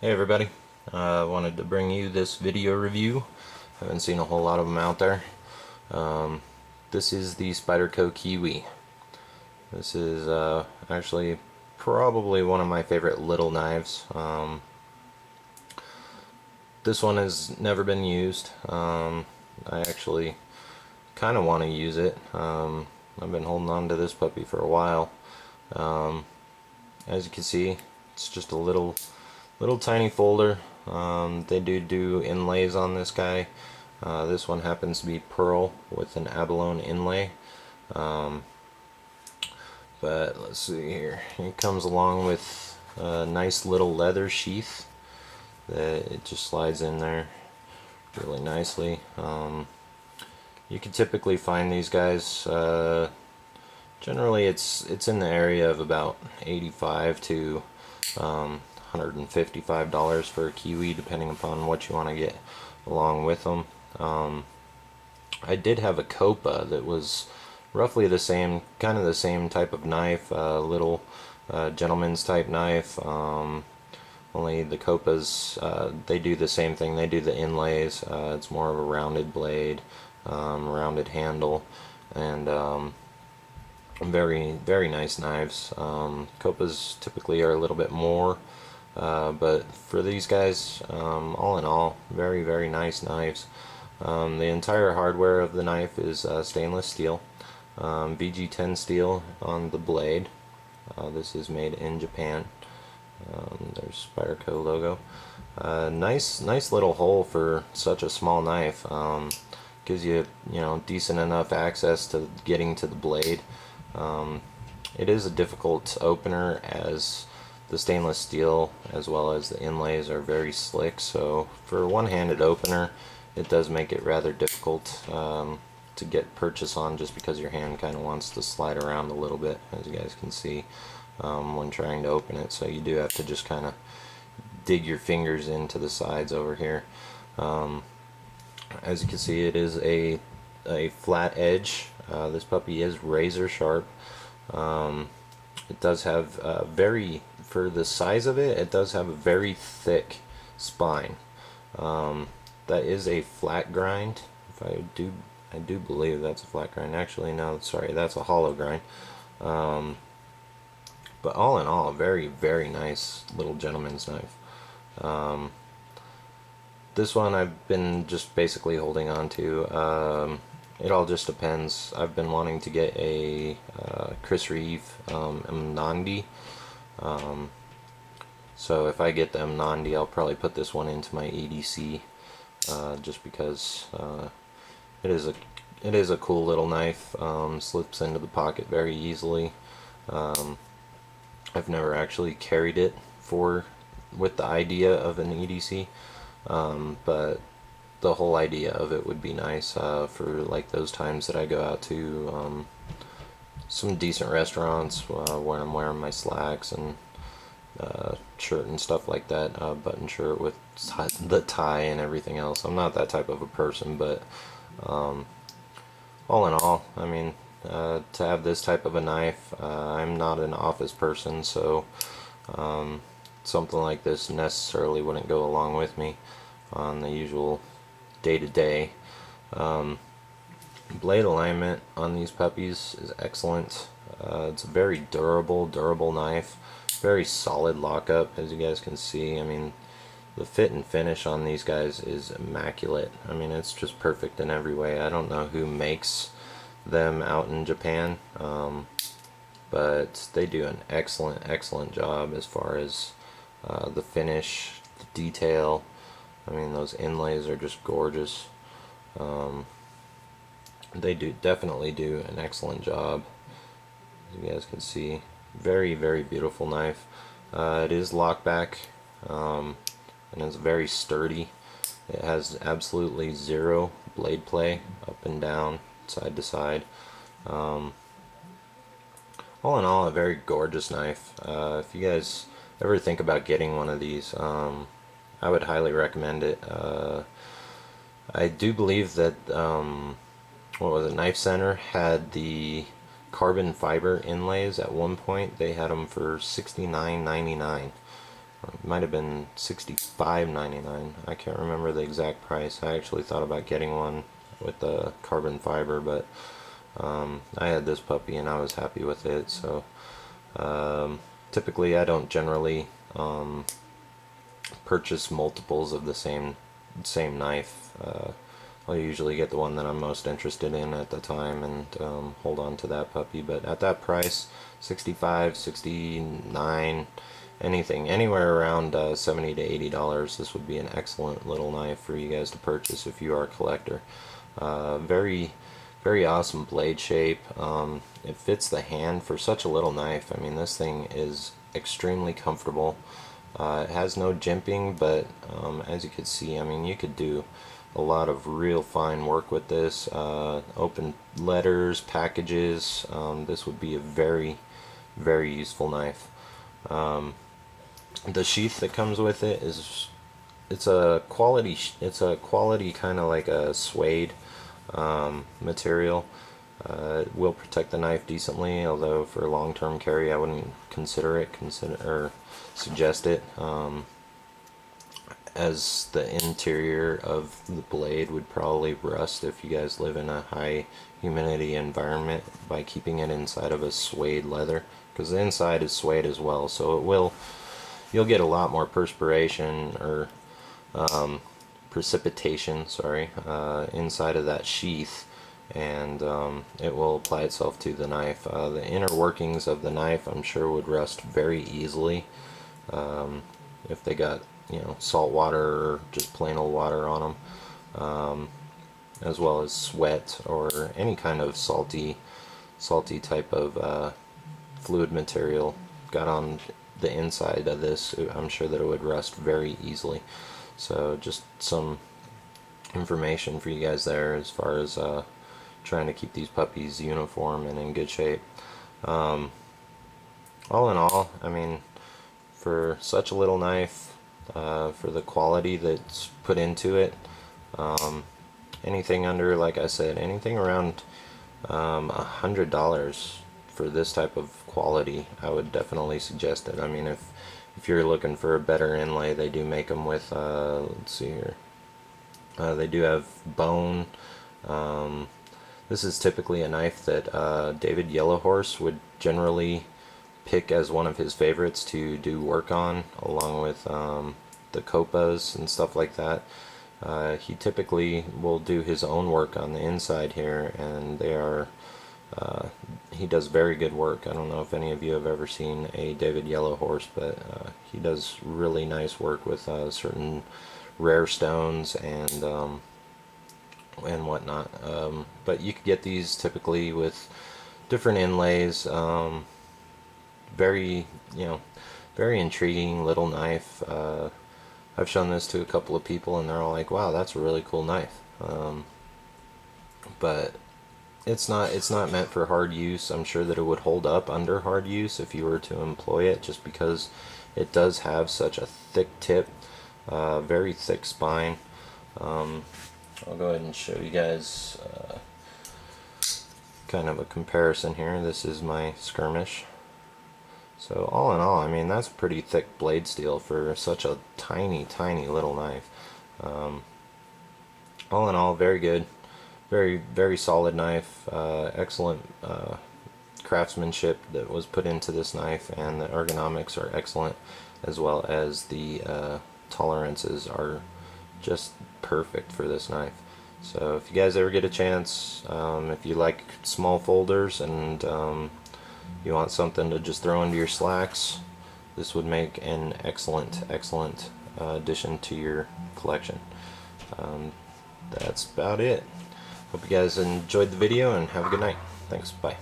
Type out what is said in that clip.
Hey everybody, I wanted to bring you this video review. Haven't seen a whole lot of them out there. This is the Spyderco Kiwi. This is actually probably one of my favorite little knives. This one has never been used. I actually kind of want to use it. I've been holding on to this puppy for a while. As you can see, it's just a little tiny folder. They do inlays on this guy. This one happens to be pearl with an abalone inlay. But let's see here. It comes along with a nice little leather sheath that it just slides in there really nicely. You can typically find these guys. Generally, it's in the area of about $85 to $155 for a Kiwi, depending upon what you want to get along with them. I did have a Copa that was roughly the same, kind of the same type of knife, little gentleman's type knife. Only the Copas, they do the same thing. They do the inlays. It's more of a rounded blade, rounded handle, and very nice knives. Copas typically are a little bit more, but for these guys, all in all, very nice knives. The entire hardware of the knife is stainless steel, VG10 steel on the blade. This is made in Japan. There's Spyderco logo. Nice little hole for such a small knife. Gives you decent enough access to getting to the blade. It is a difficult opener, as the stainless steel as well as the inlays are very slick, so for a one-handed opener it does make it rather difficult to get purchase on, just because your hand kind of wants to slide around a little bit, as you guys can see, when trying to open it. So you do have to just kind of dig your fingers into the sides over here. As you can see, it is a flat edge. This puppy is razor sharp. It does have for the size of it, it does have a very thick spine. That is a flat grind. I do believe that's a flat grind. Actually, no, sorry, that's a hollow grind. But all in all, a very nice little gentleman's knife. This one I've been just basically holding on to. It all just depends. I've been wanting to get a Chris Reeve M90. So if I get the M90, I'll probably put this one into my EDC, just because it is a cool little knife. Slips into the pocket very easily. I've never actually carried it with the idea of an EDC, but the whole idea of it would be nice for like those times that I go out to some decent restaurants where I'm wearing my slacks and shirt and stuff like that, button shirt with the tie and everything else. I'm not that type of a person, but all in all, I mean, to have this type of a knife, I'm not an office person, so something like this necessarily wouldn't go along with me on the usual day-to-day. Blade alignment on these puppies is excellent. It's a very durable knife, very solid lockup, as you guys can see. I mean, the fit and finish on these guys is immaculate. I mean, it's just perfect in every way. I don't know who makes them out in Japan, but they do an excellent job as far as the finish, the detail. I mean, those inlays are just gorgeous. They definitely do an excellent job, as you guys can see. Very beautiful knife. It is lockback, and it's very sturdy. It has absolutely zero blade play up and down, side to side. All in all, a very gorgeous knife. If you guys ever think about getting one of these, I would highly recommend it. I do believe that what was it, Knife Center had the carbon fiber inlays at one point. They had them for $69.99. or it might have been $65.99. I can't remember the exact price. I actually thought about getting one with the carbon fiber, but I had this puppy and I was happy with it. So typically I don't generally purchase multiples of the same knife. I'll usually get the one that I'm most interested in at the time and hold on to that puppy. But at that price, 65, 69, anything, anywhere around $70 to $80, this would be an excellent little knife for you guys to purchase if you are a collector. Very, very awesome blade shape. It fits the hand for such a little knife. I mean, this thing is extremely comfortable. It has no jimping, but as you can see, I mean, you could do a lot of real fine work with this. Open letters, packages. This would be a very, very useful knife. The sheath that comes with it is it's a quality kind of like a suede material. It will protect the knife decently, although for long-term carry I wouldn't suggest it, as the interior of the blade would probably rust if you guys live in a high humidity environment by keeping it inside of a suede leather, because the inside is suede as well, so you'll get a lot more perspiration or precipitation, sorry, inside of that sheath, and it will apply itself to the knife. The inner workings of the knife I'm sure would rust very easily if they got, you know, salt water or just plain old water on them, as well as sweat or any kind of salty type of fluid material got on the inside of this. I'm sure that it would rust very easily. So just some information for you guys there as far as trying to keep these puppies uniform and in good shape. All in all, I mean, for such a little knife, for the quality that's put into it, anything under, like I said, anything around $100 for this type of quality, I would definitely suggest it. I mean, if you're looking for a better inlay, they do make them with, let's see here, they do have bone. This is typically a knife that David Yellowhorse would generally pick as one of his favorites to do work on, along with the copas and stuff like that. He typically will do his own work on the inside here, and they are he does very good work. I don't know if any of you have ever seen a David Yellowhorse, but he does really nice work with certain rare stones and whatnot. But you could get these typically with different inlays. Very, you know, very intriguing little knife. I've shown this to a couple of people and they're all like, wow, that's a really cool knife. But it's not meant for hard use. I'm sure that it would hold up under hard use if you were to employ it, just because it does have such a thick tip, very thick spine. I'll go ahead and show you guys kind of a comparison here. This is my skirmish. So all in all, I mean, that's pretty thick blade steel for such a tiny little knife. All in all, very good, very solid knife. Excellent craftsmanship that was put into this knife, and the ergonomics are excellent, as well as the tolerances are just perfect for this knife. So if you guys ever get a chance, if you like small folders and you want something to just throw into your slacks, this would make an excellent addition to your collection. That's about it. Hope you guys enjoyed the video and have a good night. Thanks, bye.